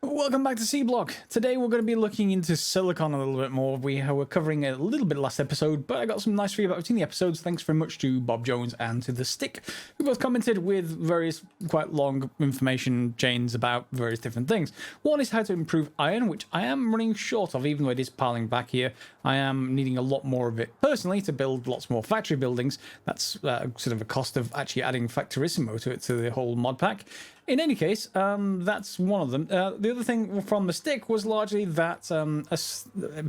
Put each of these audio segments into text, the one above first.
Welcome back to Seablock. Today we're going to be looking into silicon a little bit more. We were covering a little bit last episode, but I got some nice feedback between the episodes. Thanks very much to Bob Jones and to The Stick, who both commented with various quite long information chains about various different things. One is how to improve iron, which I am running short of, even though it is piling back here. I am needing a lot more of it personally to build lots more factory buildings. That's sort of a cost of actually adding Factorissimo to it, to the whole mod pack. In any case, that's one of them. The other thing from The Stick was largely that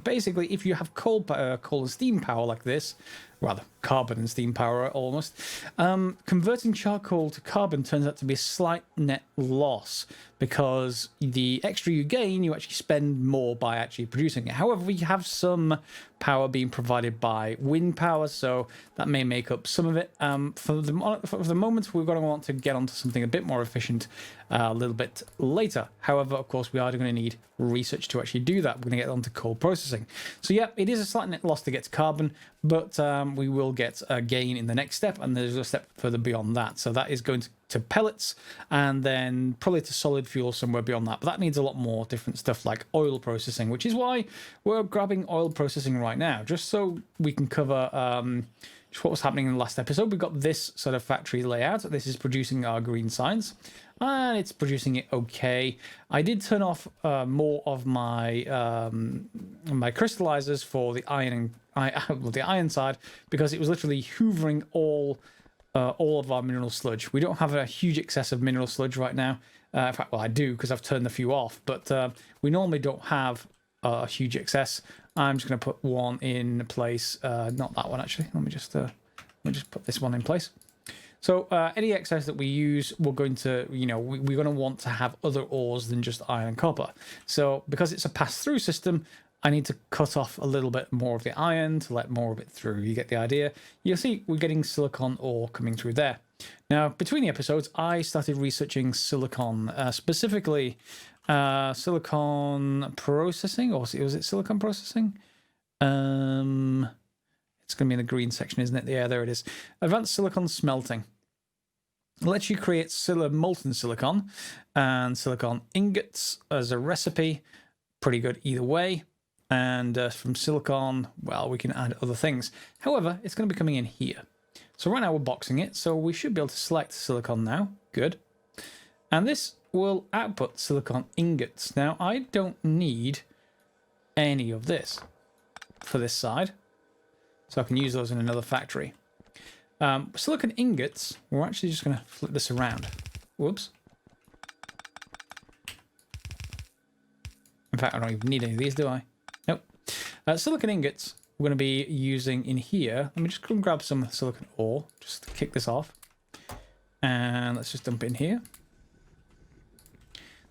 basically if you have coal and steam power like this, rather carbon and steam power almost, converting charcoal to carbon turns out to be a slight net loss because the extra you gain, you actually spend more by actually producing it. However, we have some power being provided by wind power, so that may make up some of it. For the moment, we're going to want to get onto something a bit more efficient a little bit later. However, of course, we are going to need research to actually do that. We're going to get onto coal processing. So yeah, it is a slight net loss to get to carbon, but we will get a gain in the next step, and there's a step further beyond that. So that is going to pellets, and then probably to solid fuel somewhere beyond that. But that needs a lot more different stuff like oil processing, which is why we're grabbing oil processing right now, just so we can cover just what was happening in the last episode. We've got this sort of factory layout. This is producing our green science, and it's producing it okay. I did turn off more of my my crystallizers for the iron the iron side, because it was literally hoovering all of our mineral sludge. We don't have a huge excess of mineral sludge right now. In fact, well, I do because I've turned a few off, but we normally don't have a huge excess. I'm just going to put one in place. Not that one, actually. Let me just put this one in place. So any excess that we use, we're going to, we're going to want to have other ores than just iron and copper. So because it's a pass-through system, I need to cut off a little bit more of the iron to let more of it through. You get the idea. You'll see we're getting silicon ore coming through there. Now, between the episodes, I started researching silicon, specifically silicon processing, or was it silicon processing? It's going to be in the green section, isn't it? Yeah, there it is. Advanced silicon smelting. It lets you create molten silicon and silicon ingots as a recipe. Pretty good either way. And from silicon, well, we can add other things. However, it's going to be coming in here. So right now we're boxing it, so we should be able to select silicon now. Good. And this will output silicon ingots. Now, I don't need any of this for this side, so I can use those in another factory. Silicon ingots, we're actually just going to flip this around. Whoops. In fact, I don't even need any of these, do I? Nope. Silicon ingots we're going to be using in here. Let me just go and grab some silicon ore, just to kick this off. And let's just dump it in here.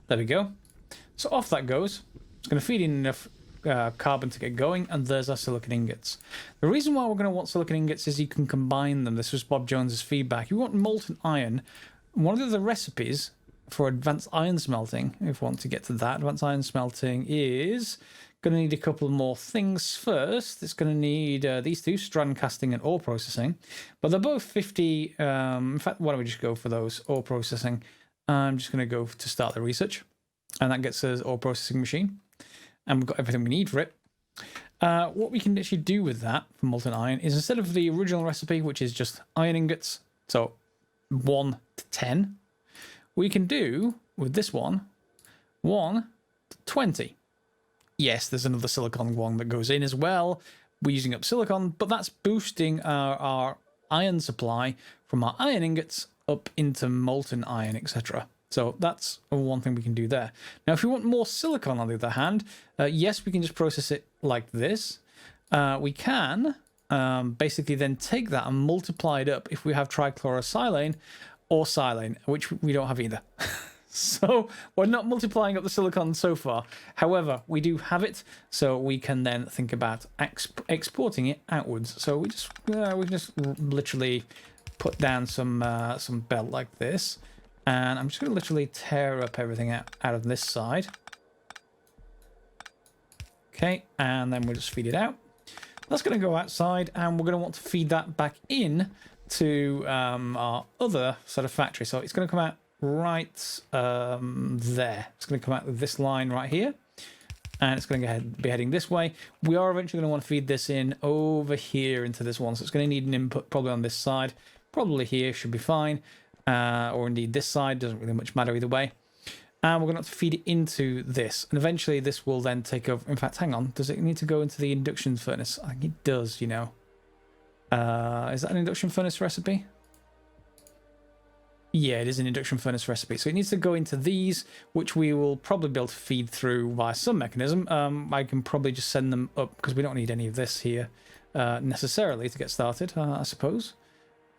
There we go. So off that goes. It's going to feed in enough carbon to get going, and there's our silicon ingots. The reason why we're going to want silicon ingots is you can combine them. This was Bob Jones's feedback. You want molten iron. One of the recipes for advanced iron smelting, if we want to get to that, advanced iron smelting is going to need a couple more things first. It's going to need these two, strand casting and ore processing, but they're both 50. In fact, why don't we just go for those, ore processing. I'm just going to go to start the research, and that gets us ore processing machine, and we've got everything we need for it. What we can actually do with that for molten iron is, instead of the original recipe, which is just iron ingots, so 1 to 10, we can do with this one 1 to 20. Yes, there's another silicon one that goes in as well. We're using up silicon, but that's boosting our iron supply from our iron ingots up into molten iron, etc. So that's one thing we can do there. Now, if we want more silicon, on the other hand, yes, we can just process it like this. We can basically then take that and multiply it up if we have trichlorosilane or silane, which we don't have either. So we're not multiplying up the silicon so far. However, we do have it, so we can then think about exporting it outwards. So we just literally put down some belt like this, and I'm just going to literally tear up everything out of this side. Okay, and then we'll just feed it out. That's going to go outside, and we're going to want to feed that back in to our other sort of factory. So it's going to come out right there. It's going to come out with this line right here. And it's going to be heading this way. We are eventually going to want to feed this in over here into this one. So it's going to need an input probably on this side. Probably here should be fine. Or indeed this side. Doesn't really much matter either way. And we're going to have to feed it into this. And eventually this will then take over. In fact, hang on. Does it need to go into the induction furnace? I think it does, you know. Is that an induction furnace recipe? Yeah, it is an induction furnace recipe. So it needs to go into these, which we will probably be able to feed through via some mechanism. I can probably just send them up because we don't need any of this here necessarily to get started, I suppose.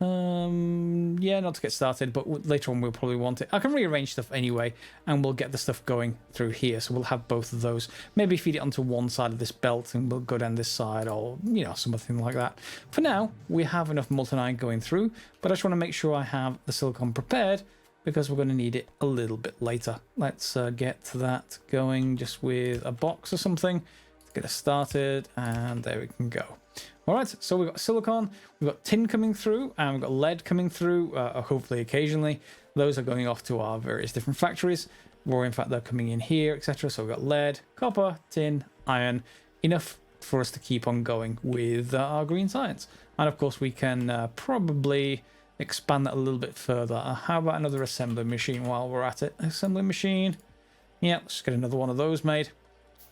Yeah, not to get started, but later on we'll probably want it. I can rearrange stuff anyway, and we'll get the stuff going through here. So we'll have both of those. Maybe feed it onto one side of this belt, and we'll go down this side, or, you know, something like that. For now, we have enough molten iron going through, but I just want to make sure I have the silicon prepared, because we're going to need it a little bit later. Let's get that going just with a box or something to get us started, and there we can go. All right, so we've got silicon, we've got tin coming through, and we've got lead coming through, hopefully occasionally. Those are going off to our various different factories, or in fact they're coming in here, etc. So we've got lead, copper, tin, iron, enough for us to keep on going with our green science. And of course we can probably expand that a little bit further. How about another assembly machine while we're at it? Assembly machine. Yeah, let's get another one of those made.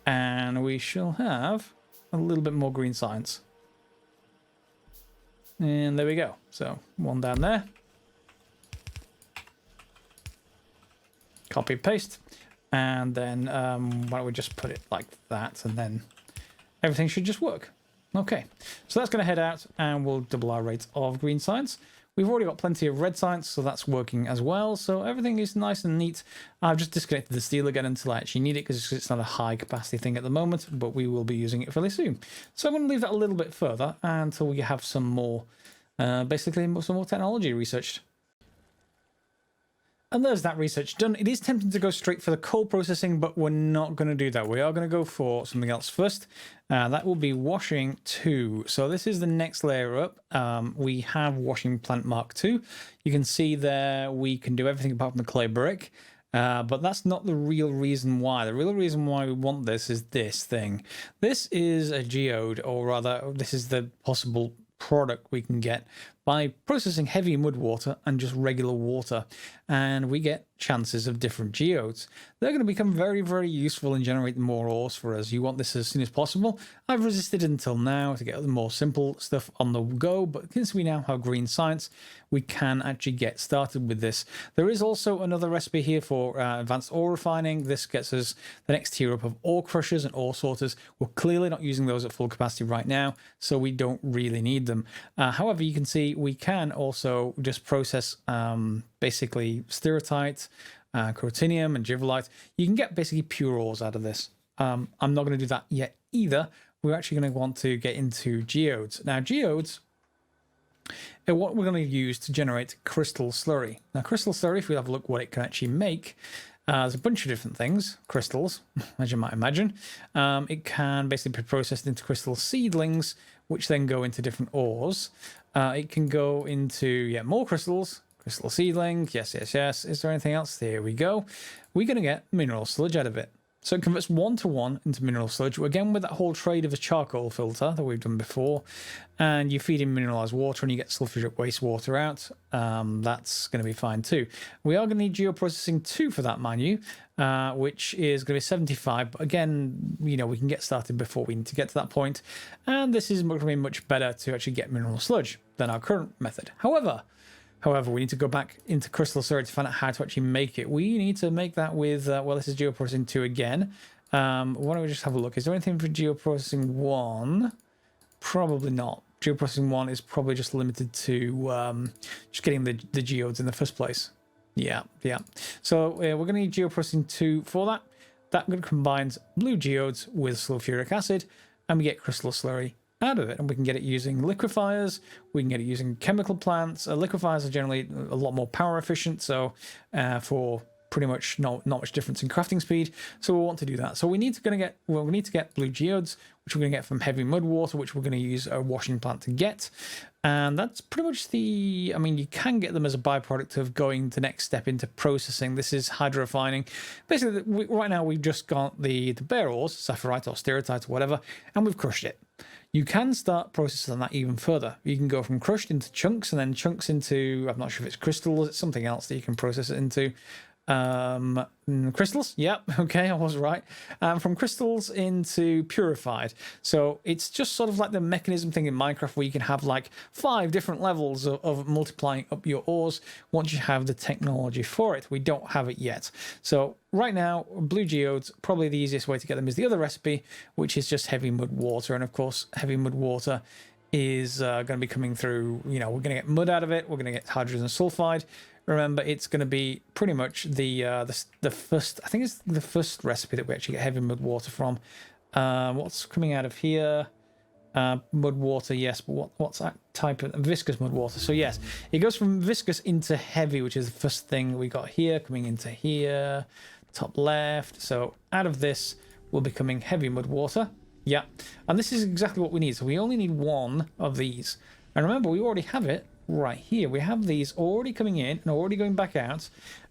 And we shall have a little bit more green science. And there we go. So one down there. Copy, paste. And then why don't we just put it like that, and then everything should just work. Okay, so that's going to head out, and we'll double our rate of green science. We've already got plenty of red science, so that's working as well. So everything is nice and neat. I've just disconnected the steel again until I actually need it, because it's not a high capacity thing at the moment, but we will be using it fairly soon. So I'm going to leave that a little bit further until we have some more, basically some more technology researched. And there's that research done. It is tempting to go straight for the coal processing, but we're not going to do that. We are going to go for something else first. That will be washing 2. So this is the next layer up. We have washing plant Mark 2. You can see there we can do everything apart from the clay brick. But that's not the real reason why. The real reason why we want this is this thing. This is a geode, or rather, this is the possible product we can get by processing heavy mud water and just regular water, and we get chances of different geodes. They're going to become very, very useful in generating more ores for us. You want this as soon as possible. I've resisted until now to get the more simple stuff on the go, but since we now have green science, we can actually get started with this. There is also another recipe here for advanced ore refining. This gets us the next tier up of ore crushers and ore sorters. We're clearly not using those at full capacity right now, so we don't really need them. However, you can see we can also just process basically stirritite, cortinium and givralite. You can get basically pure ores out of this. I'm not going to do that yet either. We're actually going to want to get into geodes. Now, geodes are what we're going to use to generate crystal slurry. Now, crystal slurry, if we have a look what it can actually make, there's a bunch of different things, crystals, as you might imagine. It can basically be processed into crystal seedlings, which then go into different ores. It can go into more crystals, crystal seedling, yes. Is there anything else? There we go. We're going to get mineral sludge out of it. So it converts 1-to-1 into mineral sludge, again with that whole trade of a charcoal filter that we've done before. And you feed in mineralized water and you get sulfuric wastewater out. That's going to be fine too. We are going to need geoprocessing 2 for that, mind you, which is going to be 75. But again, you know, we can get started before we need to get to that point. And this is going to be much better to actually get mineral sludge than our current method. However, we need to go back into Crystal Slurry to find out how to actually make it. We need to make that with, well, this is geoprocessing 2 again. Why don't we just have a look? Is there anything for geoprocessing 1? Probably not. Geoprocessing 1 is probably just limited to just getting the geodes in the first place. Yeah. So we're going to need geoprocessing 2 for that. That combines blue geodes with sulfuric acid, and we get Crystal Slurry out of it, and we can get it using liquefiers, we can get it using chemical plants. Liquefiers are generally a lot more power efficient, so for pretty much not much difference in crafting speed. So we'll want to do that. So we need to get blue geodes, which we're going to get from heavy mud water, which we're going to use a washing plant to get. And that's pretty much the, I mean, you can get them as a byproduct of going the next step into processing. This is hydrorefining. Basically, right now we've just got the bare ores, saphirite or stereotyte or whatever, and we've crushed it. You can start processing that even further. You can go from crushed into chunks, and then chunks into, I'm not sure if it's crystals, it's something else that you can process it into. Crystals, yep, okay, I was right. From crystals into purified. So it's just sort of like the mechanism thing in Minecraft where you can have like 5 different levels of multiplying up your ores once you have the technology for it. We don't have it yet. So right now, blue geodes, probably the easiest way to get them is the other recipe, which is just heavy mud water. And of course, heavy mud water is going to be coming through, you know, we're going to get mud out of it, we're going to get hydrogen sulfide. Remember, it's going to be pretty much the first, I think it's the first recipe that we actually get heavy mud water from. What's coming out of here? Mud water, yes, but what's that type of viscous mud water? So yes, it goes from viscous into heavy, which is the first thing we got here, coming into here, top left. So out of this will be coming heavy mud water. Yeah, and this is exactly what we need. So we only need 1 of these. And remember, we already have it right here. We have these already coming in and already going back out,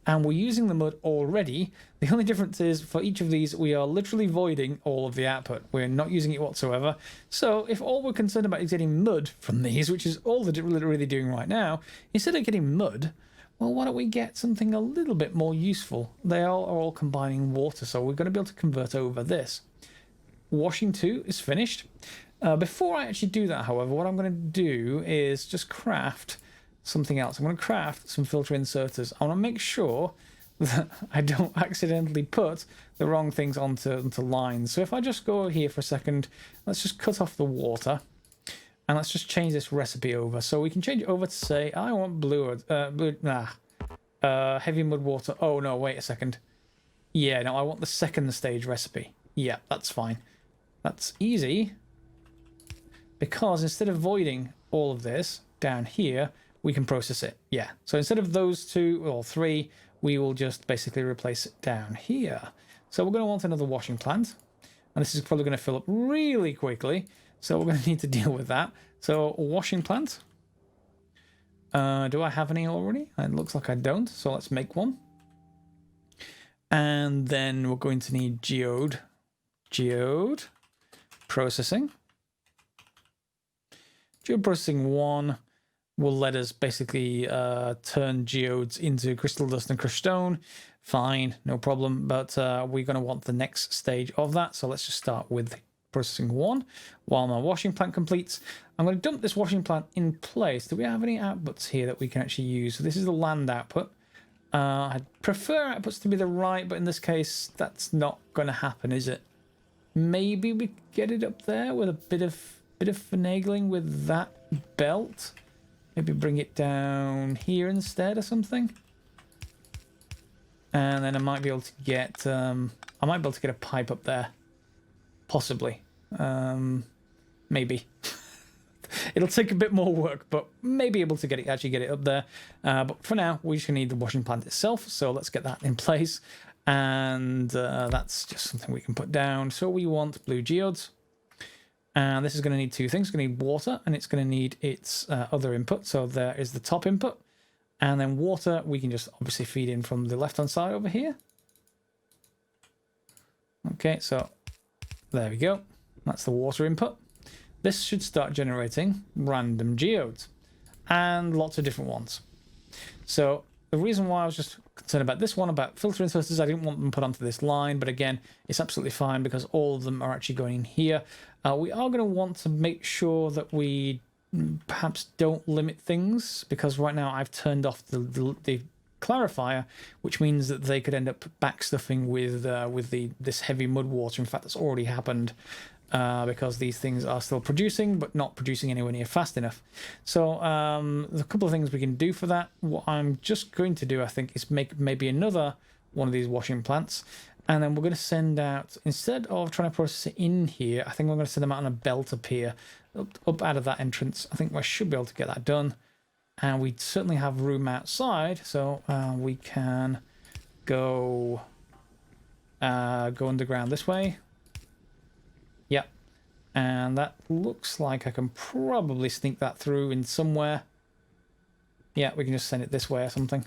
and we're using the mud already. The only difference is for each of these, we are literally voiding all of the output. We're not using it whatsoever. So if all we're concerned about is getting mud from these, which is all that we're really doing right now, instead of getting mud, well, why don't we get something a little bit more useful? They are all combining water, so we're going to be able to convert over this. Washing 2 is finished. Before I actually do that, however, what I'm going to do is just craft something else. I'm going to craft some filter inserters. I want to make sure that I don't accidentally put the wrong things onto lines. So if I just go here for a second, let's just cut off the water, and let's just change this recipe over. So we can change it over to say, I want heavy mud water. Oh, no, wait a second. Yeah, no, I want the second stage recipe. Yeah, that's fine. That's easy. Because instead of voiding all of this down here, we can process it. Yeah. So instead of those 2 or 3, we will just basically replace it down here. So we're going to want another washing plant. And this is probably going to fill up really quickly. So we're going to need to deal with that. So washing plant. Do I have any already? It looks like I don't. So let's make one. And then we're going to need geode. Geode. Processing. Geode processing 1 will let us basically turn geodes into crystal dust and crushed stone. Fine, no problem. But we're going to want the next stage of that. So let's just start with processing 1 while my washing plant completes. I'm going to dump this washing plant in place. Do we have any outputs here that we can actually use? So this is the land output. I'd prefer outputs to be the right, but in this case, that's not going to happen, is it? Maybe we get it up there with a bit of finagling with that belt. Maybe bring it down here instead or something. And then I might be able to get a pipe up there. Possibly. Maybe. It'll take a bit more work, but maybe able to actually get it up there. But for now, we just need the washing plant itself. So let's get that in place. And that's just something we can put down. So we want blue geodes. And this is going to need 2 things. It's going to need water, and it's going to need its other input. So there is the top input. And then water, we can just obviously feed in from the left-hand side over here. Okay, so there we go. That's the water input. This should start generating random geodes. And lots of different ones. So the reason why I was just concerned about this one, about filter inserters, I didn't want them put onto this line, but again, it's absolutely fine because all of them are actually going in here. We are going to want to make sure that we perhaps don't limit things, because right now I've turned off the clarifier, which means that they could end up backstuffing with this heavy mud water. In fact, that's already happened. Because these things are still producing, but not producing anywhere near fast enough. So there's a couple of things we can do for that. What I'm just going to do, I think, is make maybe another one of these washing plants. And then we're going to send out, instead of trying to process it in here, I think we're going to send them out on a belt up here, up out of that entrance. I think I should be able to get that done. And we certainly have room outside, so we can go underground this way. Yep. And that looks like I can probably sneak that through in somewhere. Yeah, we can just send it this way or something.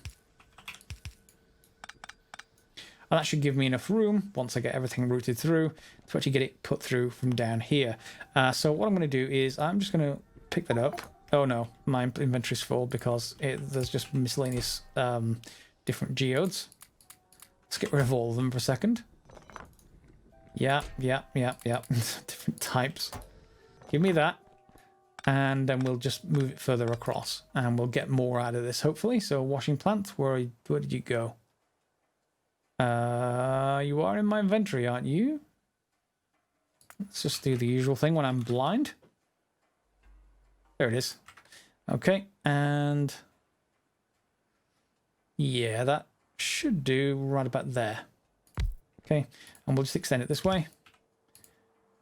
And that should give me enough room, once I get everything routed through, to actually get it put through from down here. So what I'm going to do is I'm just going to pick that up. Oh no, my inventory's full because there's just miscellaneous different geodes. Let's get rid of all of them for a second. Yeah. Different types. Give me that. And then we'll just move it further across. And we'll get more out of this, hopefully. So washing plant, where did you go? You are in my inventory, aren't you? Let's just do the usual thing when I'm blind. There it is. Okay, and yeah, that should do right about there. Okay, and we'll just extend it this way.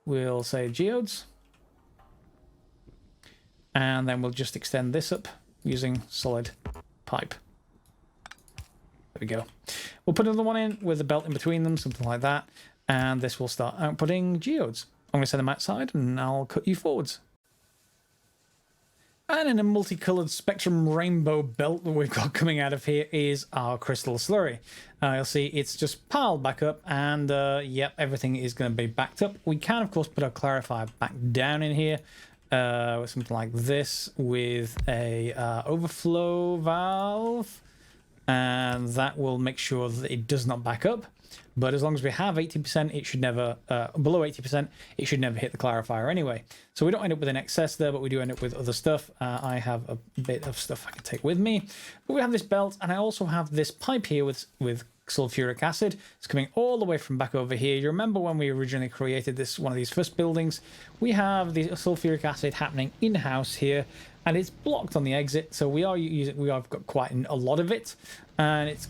We'll say geodes. And then we'll just extend this up using solid pipe. There we go. We'll put another one in with a belt in between them, something like that. And this will start outputting geodes. I'm going to send them outside and I'll cut you forwards. And in a multicolored spectrum rainbow belt that we've got coming out of here is our Crystal Slurry. You'll see it's just piled back up and yep, everything is going to be backed up. We can, of course, put our clarifier back down in here. With something like this with a overflow valve. And that will make sure that it does not back up. But as long as we have 80%, it should never, below 80%, it should never hit the clarifier anyway. So we don't end up with an excess there, but we do end up with other stuff. I have a bit of stuff I can take with me. But we have this belt, and I also have this pipe here with sulfuric acid. It's coming all the way from back over here. You remember when we originally created one of these first buildings? We have the sulfuric acid happening in-house here, and it's blocked on the exit, so we have got quite a lot of it, and it's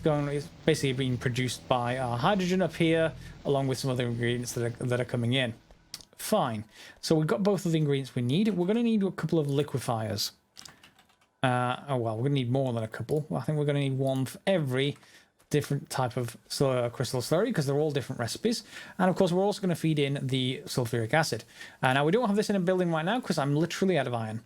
basically being produced by our hydrogen up here, along with some other ingredients that are coming in. Fine. So we've got both of the ingredients we need. We're going to need a couple of liquefiers. Well, we're going to need more than a couple. I think we're going to need one for every different type of crystal slurry, because they're all different recipes. And of course, we're also going to feed in the sulfuric acid. Now, we don't have this in a building right now because I'm literally out of iron.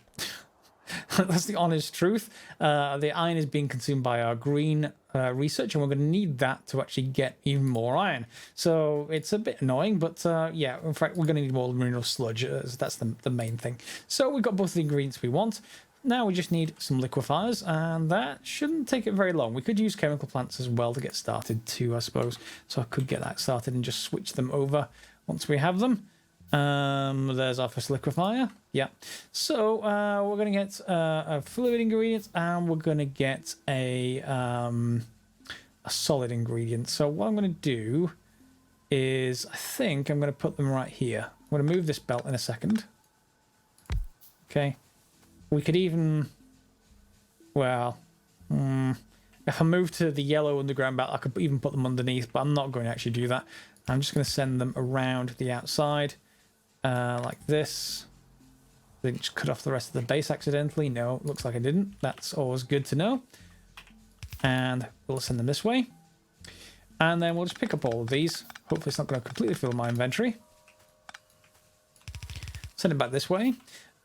That's the honest truth. The iron is being consumed by our green research, and we're going to need that to actually get even more iron. So it's a bit annoying, but yeah, in fact, we're going to need more mineral sludge. That's the main thing. So we've got both the ingredients we want. Now we just need some liquefiers, and that shouldn't take it very long. We could use chemical plants as well to get started too, I suppose. So I could get that started and just switch them over once we have them. There's our first liquefier. Yeah. So we're going to get a fluid ingredient, and we're going to get a solid ingredient. So what I'm going to do is, I think I'm going to put them right here. I'm going to move this belt in a second. Okay. We could even, well, if I move to the yellow underground belt, I could even put them underneath, but I'm not going to actually do that. I'm just going to send them around the outside like this. Didn't just cut off the rest of the base accidentally. No, looks like I didn't. That's always good to know. And we'll send them this way. And then we'll just pick up all of these. Hopefully it's not going to completely fill my inventory. Send it back this way.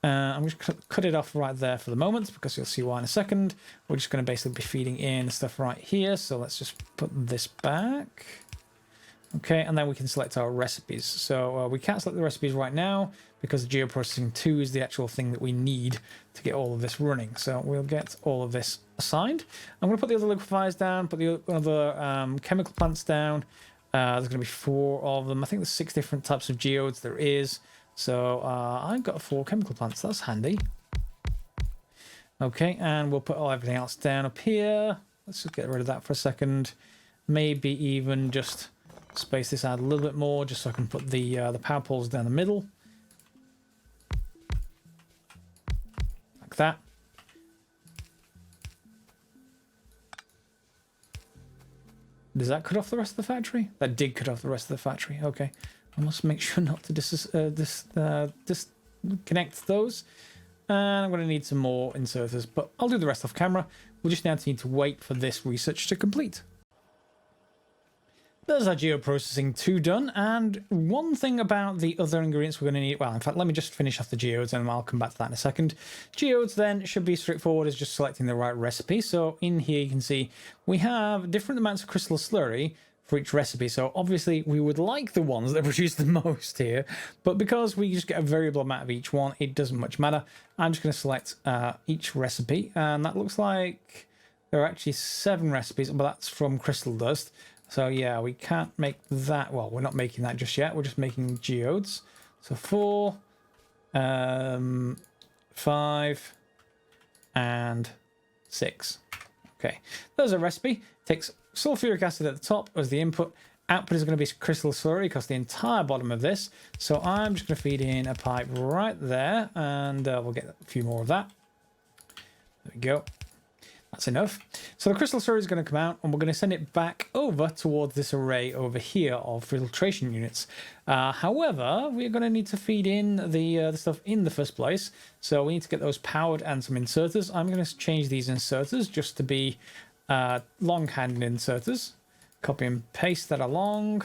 I'm just going to cut it off right there for the moment, because you'll see why in a second. We're just going to basically be feeding in stuff right here. So let's just put this back. Okay, and then we can select our recipes. So we can't select the recipes right now because the geoprocessing 2 is the actual thing that we need to get all of this running. So we'll get all of this assigned. I'm going to put the other liquefiers down, put the other chemical plants down. There's going to be 4 of them. I think there's 6 different types of geodes there is. So I've got 4 chemical plants. That's handy. Okay, and we'll put everything else down up here. Let's just get rid of that for a second. Maybe even just space this out a little bit more, just so I can put the power poles down the middle. Like that. Does that cut off the rest of the factory? That did cut off the rest of the factory. Okay. I must make sure not to disconnect those. And I'm going to need some more inserters, but I'll do the rest off camera. We'll just now need to wait for this research to complete. There's our geoprocessing 2 done, and one thing about the other ingredients we're going to need, well, in fact, let me just finish off the geodes and I'll come back to that in a second. Geodes then should be straightforward as just selecting the right recipe. So in here you can see we have different amounts of crystal slurry for each recipe. So obviously we would like the ones that produce the most here, but because we just get a variable amount of each one, it doesn't much matter. I'm just going to select each recipe, and that looks like there are actually 7 recipes, but that's from crystal dust. So yeah, we can't make that. Well, we're not making that just yet. We're just making geodes. So 4, 5, and 6. Okay, there's a recipe. Takes sulfuric acid at the top as the input. Output is going to be crystal slurry across the entire bottom of this. So I'm just going to feed in a pipe right there, and we'll get a few more of that. There we go. That's enough. So the crystal slurry is going to come out, and we're going to send it back over towards this array over here of filtration units. However, we're going to need to feed in the stuff in the first place. So we need to get those powered and some inserters. I'm going to change these inserters just to be long-handed inserters. Copy and paste that along.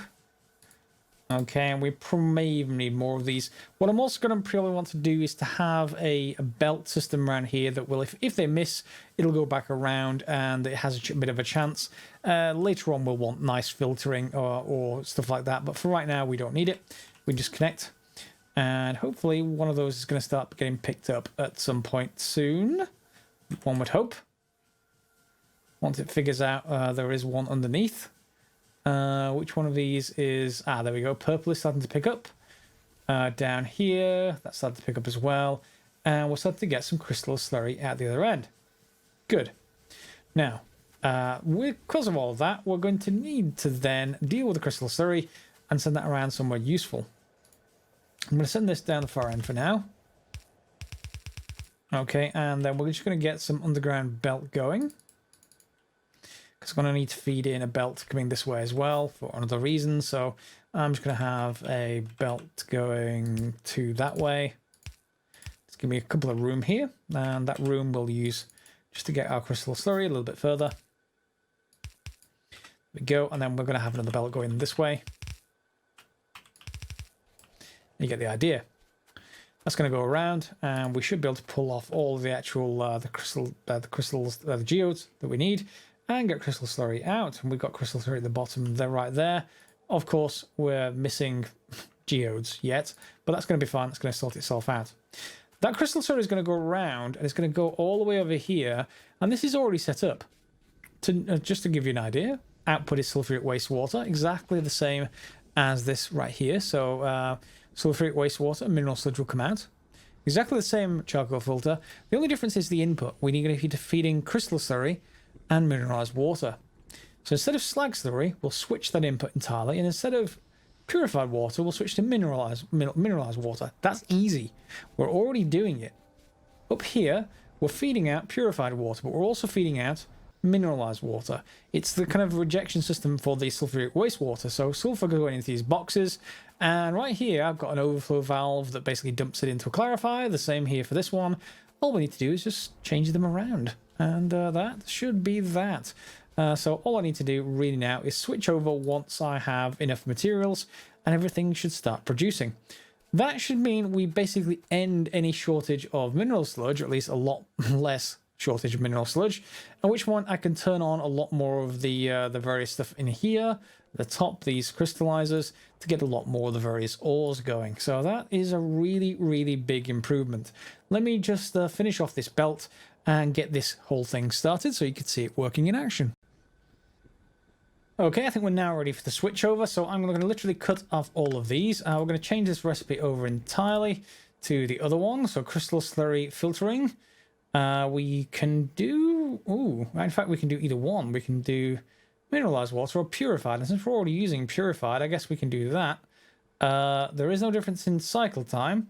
Okay, and we may even need more of these. What I'm also going to probably want to do is to have a belt system around here that will, if they miss, it'll go back around and it has a bit of a chance. Later on we'll want nice filtering or stuff like that, but for right now we don't need it. We just connect, and hopefully one of those is going to start getting picked up at some point soon. One would hope. Once it figures out there is one underneath. Which one of these is... there we go. Purple is starting to pick up. Down here, that's starting to pick up as well. And we're starting to get some crystal slurry at the other end. Good. Now, because of all of that, we're going to need to then deal with the crystal slurry and send that around somewhere useful. I'm going to send this down the far end for now. Okay, and then we're just going to get some underground belt going. Because I'm going to need to feed in a belt coming this way as well for another reason. So I'm just going to have a belt going to that way. Let's give me a couple of room here. And that room we'll use just to get our crystal slurry a little bit further. There we go. And then we're going to have another belt going this way. You get the idea. That's going to go around, and we should be able to pull off all of the actual the geodes that we need. And get crystal slurry out, and we've got crystal slurry at the bottom there, right there. Of course, we're missing geodes yet, but that's going to be fine. It's going to sort itself out. That crystal slurry is going to go around, and it's going to go all the way over here, and this is already set up. Just to give you an idea, output is sulfuric wastewater, exactly the same as this right here. So sulfuric wastewater and mineral sludge will come out. Exactly the same charcoal filter. The only difference is the input. We need to feed in crystal slurry and mineralized water. So instead of slag slurry, we'll switch that input entirely, and instead of purified water, we'll switch to mineralized water. That's easy. We're already doing it. Up here, we're feeding out purified water, but we're also feeding out mineralized water. It's the kind of rejection system for the sulfuric wastewater. So sulfur going into these boxes, and right here I've got an overflow valve that basically dumps it into a clarifier. The same here for this one. All we need to do is just change them around. And that should be that. So all I need to do really now is switch over once I have enough materials, and everything should start producing. That should mean we basically end any shortage of mineral sludge, or at least a lot less shortage of mineral sludge, at which point I can turn on a lot more of the various stuff in here, the top, these crystallizers, to get a lot more of the various ores going. So that is a really, really big improvement. Let me just finish off this belt and get this whole thing started so you can see it working in action. Okay, I think we're now ready for the switch over, so I'm going to literally cut off all of these. We're going to change this recipe over entirely to the other one, so crystal slurry filtering. We can do... in fact, we can do either one. We can do mineralized water or purified, and since we're already using purified, I guess we can do that. There is no difference in cycle time.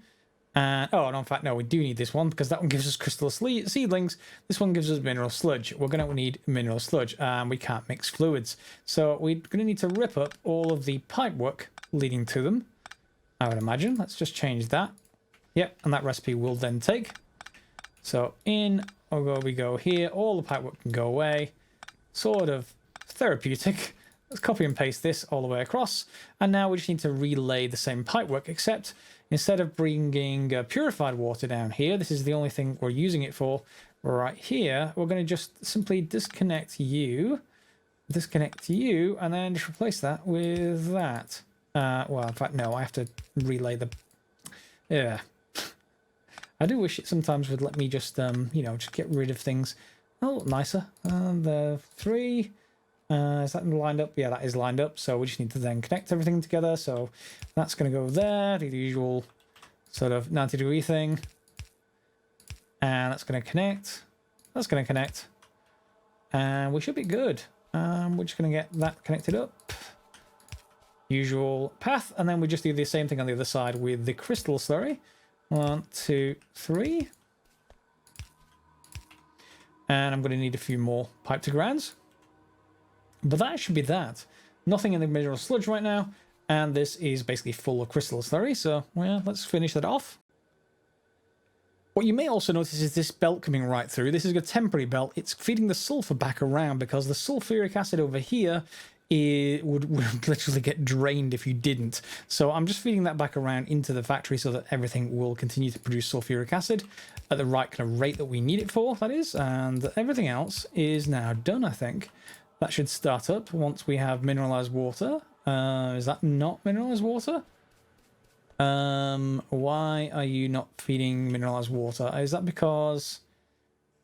And in fact, no, we do need this one because that one gives us crystal seedlings. This one gives us mineral sludge. We're going to need mineral sludge, and we can't mix fluids. So we're going to need to rip up all of the pipework leading to them, I would imagine. Let's just change that. Yep, and that recipe will then take. So we go here. All the pipework can go away. Sort of therapeutic. Let's copy and paste this all the way across. And now we just need to relay the same pipework, except instead of bringing purified water down here, this is the only thing we're using it for right here. We're going to just simply disconnect you, and then just replace that with that. Well, in fact, no, I have to relay the... Yeah. I do wish it sometimes would let me just, you know, just get rid of things a little nicer. The 3... is that lined up? Yeah, that is lined up. So we just need to then connect everything together. So that's going to go there, the usual sort of 90-degree thing. And that's going to connect. That's going to connect. And we should be good. We're just going to get that connected up. Usual path. And then we just do the same thing on the other side with the Crystal Slurry. 1, 2, 3. And I'm going to need a few more pipe to grounds. But that should be that. Nothing in the mineral sludge right now. And this is basically full of Crystal Slurry. So, well, let's finish that off. What you may also notice is this belt coming right through. This is a temporary belt. It's feeding the sulfur back around because the sulfuric acid over here would literally get drained if you didn't. So I'm just feeding that back around into the factory so that everything will continue to produce sulfuric acid at the right kind of rate that we need it for, that is. And everything else is now done, I think. That should start up once we have mineralized water. Is that not mineralized water? Why are you not feeding mineralized water? Is that because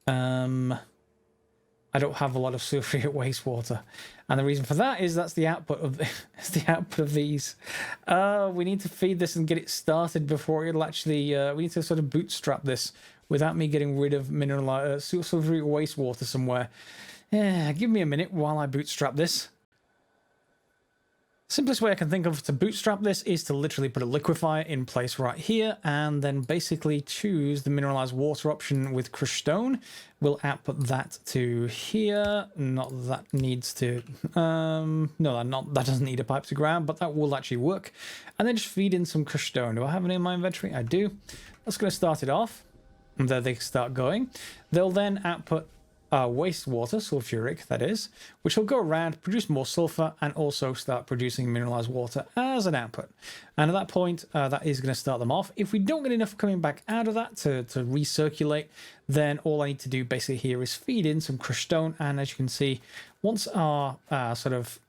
I don't have a lot of sulfuric wastewater? And the reason for that is that's the output of these. We need to feed this and get it started before it'll actually. We need to sort of bootstrap this without me getting rid of sulfuric wastewater somewhere. Yeah, give me a minute while I bootstrap this. Simplest way I can think of to bootstrap this is to literally put a liquefier in place right here and then basically choose the mineralized water option with crushed stone. We'll output that to here. Not that that needs to... no, that doesn't need a pipe to ground, but that will actually work. And then just feed in some crushed stone. Do I have it in my inventory? I do. That's going to start it off. And there they start going. They'll then output wastewater, sulfuric that is, which will go around, produce more sulfur, and also start producing mineralized water as an output. And at that point, that is going to start them off. If we don't get enough coming back out of that to recirculate, then all I need to do basically here is feed in some crushed stone. And as you can see, once our sort of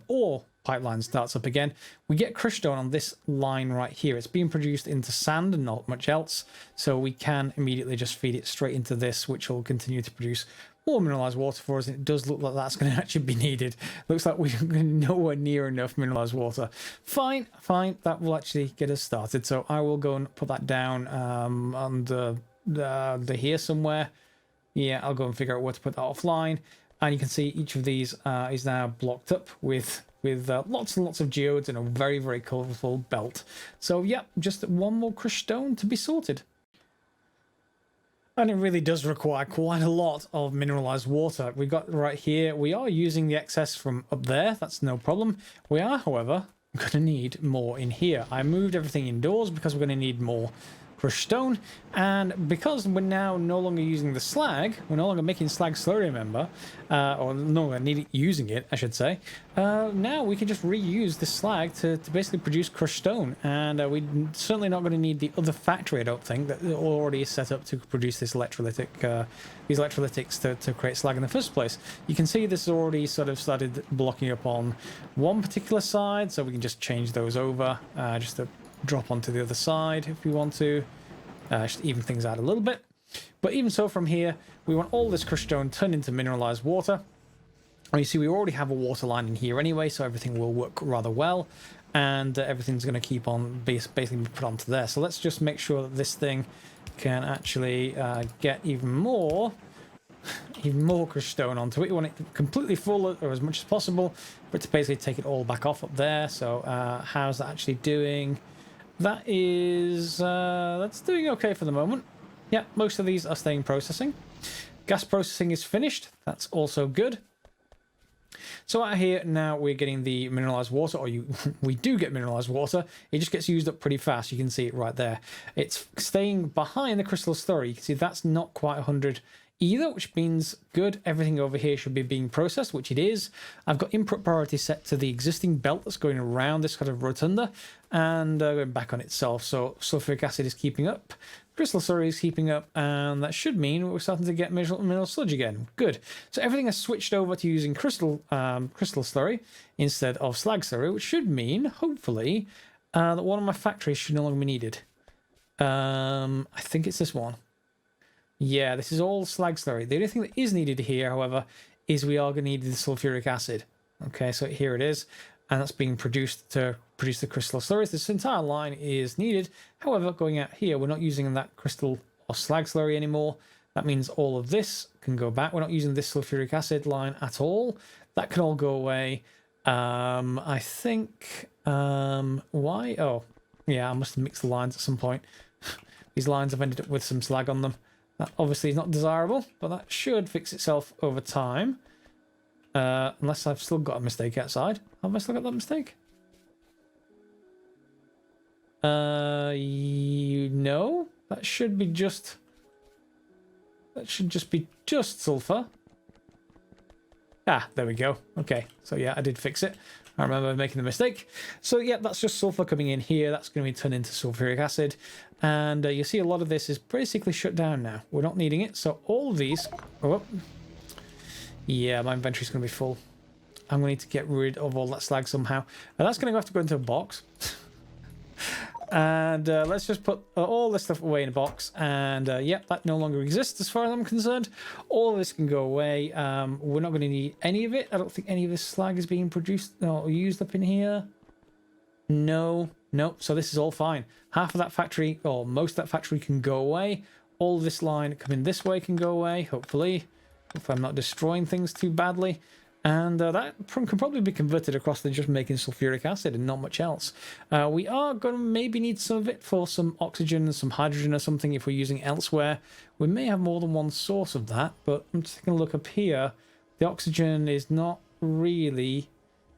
ore pipeline starts up again, we get crushed stone on this line right here. It's being produced into sand and not much else, so we can immediately just feed it straight into this, which will continue to produce more mineralized water for us. And it does look like that's going to actually be needed. Looks like we're nowhere near enough mineralized water. Fine, that will actually get us started. So I will go and put that down on the here somewhere. Yeah, I'll go and figure out where to put that offline. And you can see each of these is now blocked up with lots and lots of geodes and a very, very colourful belt. So yeah, just one more crushed stone to be sorted. And it really does require quite a lot of mineralized water. We got right here, we are using the excess from up there, that's no problem. We are, however, going to need more in here. I moved everything indoors because we're going to need more crushed stone, and because we're now no longer using the slag, we're no longer making slag slurry, remember, or no longer using it, I should say. Now we can just reuse the slag to basically produce crushed stone, and we're certainly not going to need the other factory, I don't think, that already is set up to produce this electrolytic, these electrolytics to create slag in the first place. You can see this has already sort of started blocking up on one particular side, so we can just change those over, just to drop onto the other side if we want to, just even things out a little bit. But even so, from here we want all this crushed stone turned into mineralized water. And you see we already have a water line in here anyway, so everything will work rather well, and everything's going to keep on basically put onto there. So let's just make sure that this thing can actually get even more crushed stone onto it. You want it completely full or as much as possible, but to basically take it all back off up there. So how's that actually doing? That is, that's doing okay for the moment. Yeah, most of these are staying processing. Gas processing is finished. That's also good. So out here now we're getting the mineralized water, or we do get mineralized water. It just gets used up pretty fast. You can see it right there. It's staying behind the crystal slurry. You can see that's not quite 100 either, which means good. Everything over here should be being processed, which it is. I've got input priority set to the existing belt that's going around this kind of rotunda and going back on itself. So sulfuric acid is keeping up. Crystal Slurry is keeping up, and that should mean we're starting to get mineral sludge again. Good. So everything has switched over to using Crystal Slurry instead of Slag Slurry, which should mean, hopefully, that one of my factories should no longer be needed. I think it's this one. Yeah, this is all Slag Slurry. The only thing that is needed here, however, is we are going to need the sulfuric acid. Okay, so here it is. And that's being produced to produce the Crystal Slurries. This entire line is needed. However, going out here, we're not using that Crystal or Slag Slurry anymore. That means all of this can go back. We're not using this sulfuric acid line at all. That can all go away. I think... why? Oh, yeah, I must have mixed the lines at some point. These lines have ended up with some slag on them. That obviously is not desirable, but that should fix itself over time. Unless I've still got a mistake outside. Have I still got that mistake? No. That should be just... That should just be just sulfur. Ah, there we go. Okay, so yeah, I did fix it. I remember making the mistake. So yeah, that's just sulfur coming in here. That's going to be turned into sulfuric acid. And you see a lot of this is basically shut down now. We're not needing it. So all of these... Oh, yeah, my inventory's going to be full. I'm going to need to get rid of all that slag somehow. And that's going to have to go into a box. And let's just put all this stuff away in a box. And yep, that no longer exists as far as I'm concerned. All of this can go away. We're not going to need any of it. I don't think any of this slag is being produced or used up in here. No. So this is all fine. Half of that factory, or most of that factory, can go away. All of this line coming this way can go away, hopefully. If I'm not destroying things too badly. And that can probably be converted across to just making sulfuric acid and not much else. We are going to maybe need some of it for some oxygen and some hydrogen or something if we're using elsewhere. We may have more than one source of that, but I'm just taking a look up here. The oxygen is not really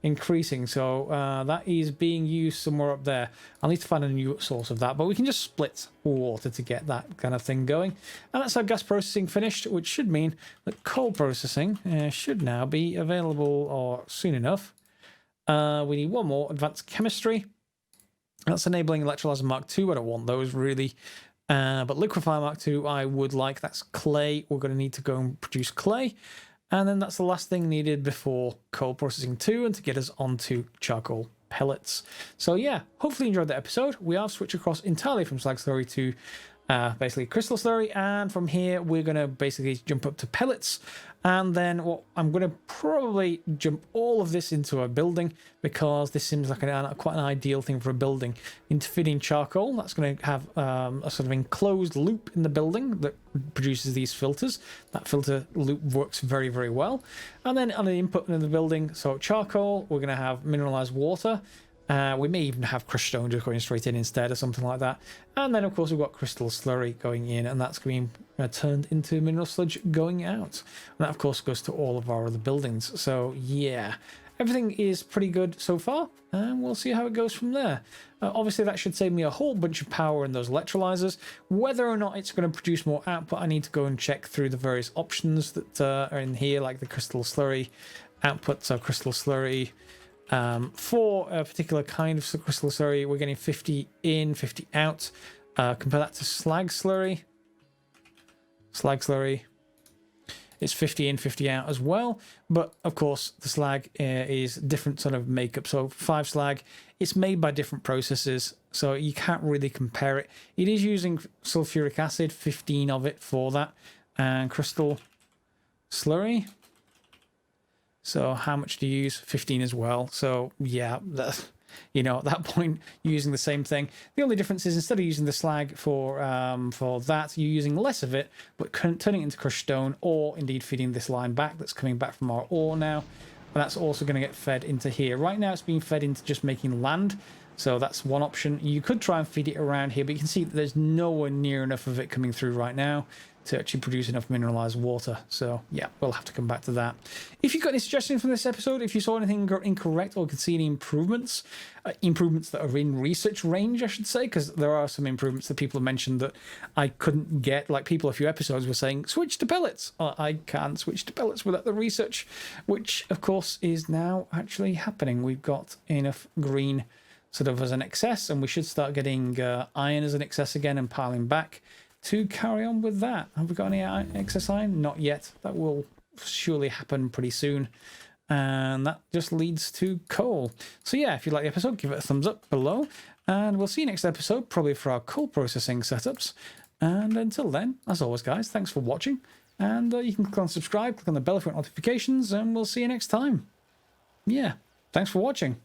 increasing, so that is being used somewhere up there. I'll need to find a new source of that, but we can just split water to get that kind of thing going. And that's our gas processing finished, which should mean that coal processing should now be available or soon enough. We need one more, advanced chemistry. That's enabling electrolyzer Mark II. I don't want those really. But liquefier Mark II I would like. That's clay. We're going to need to go and produce clay. And then that's the last thing needed before coal processing 2 and to get us onto charcoal pellets. So yeah, hopefully you enjoyed the episode. We have switched across entirely from Slag Slurry to basically Crystal Slurry, and from here we're going to basically jump up to pellets, and then what I'm going to probably jump all of this into a building, because this seems like quite an ideal thing for a building. Into feeding charcoal, that's going to have a sort of enclosed loop in the building that produces these filters. That filter loop works very, very well. And then on the input in the building, so charcoal, we're going to have mineralized water. We may even have crushed stone just going straight in instead or something like that. And then, of course, we've got Crystal Slurry going in, and that's being turned into mineral sludge going out. And that, of course, goes to all of our other buildings. So, yeah, everything is pretty good so far, and we'll see how it goes from there. Obviously, that should save me a whole bunch of power in those electrolyzers. Whether or not it's going to produce more output, I need to go and check through the various options that are in here, like the Crystal Slurry output, so Crystal Slurry. For a particular kind of Crystal Slurry, we're getting 50 in, 50 out. Compare that to Slag Slurry. Slag Slurry is 50 in, 50 out as well. But, of course, the slag is different sort of makeup. So 5 slag, it's made by different processes, so you can't really compare it. It is using sulfuric acid, 15 of it for that. And Crystal Slurry. So how much do you use? 15 as well. So yeah, you know, at that point, you're using the same thing. The only difference is instead of using the slag for that, you're using less of it, but turning it into crushed stone, or indeed feeding this line back that's coming back from our ore now. And that's also going to get fed into here. Right now, it's being fed into just making land. So that's one option. You could try and feed it around here, but you can see that there's nowhere near enough of it coming through right now to actually produce enough mineralized water. So yeah, we'll have to come back to that. If you've got any suggestions from this episode, if you saw anything incorrect or could see any improvements, improvements that are in research range, I should say, because there are some improvements that people have mentioned that I couldn't get. Like people a few episodes were saying, switch to pellets. I can't switch to pellets without the research, which of course is now actually happening. We've got enough green sort of as an excess, and we should start getting iron as an excess again and piling back to carry on with that. Have we got any excess iron? Not yet. That will surely happen pretty soon. And that just leads to coal. So yeah, if you like the episode, give it a thumbs up below. And we'll see you next episode, probably for our coal processing setups. And until then, as always, guys, thanks for watching. And you can click on subscribe, click on the bell if you want notifications, and we'll see you next time. Yeah, thanks for watching.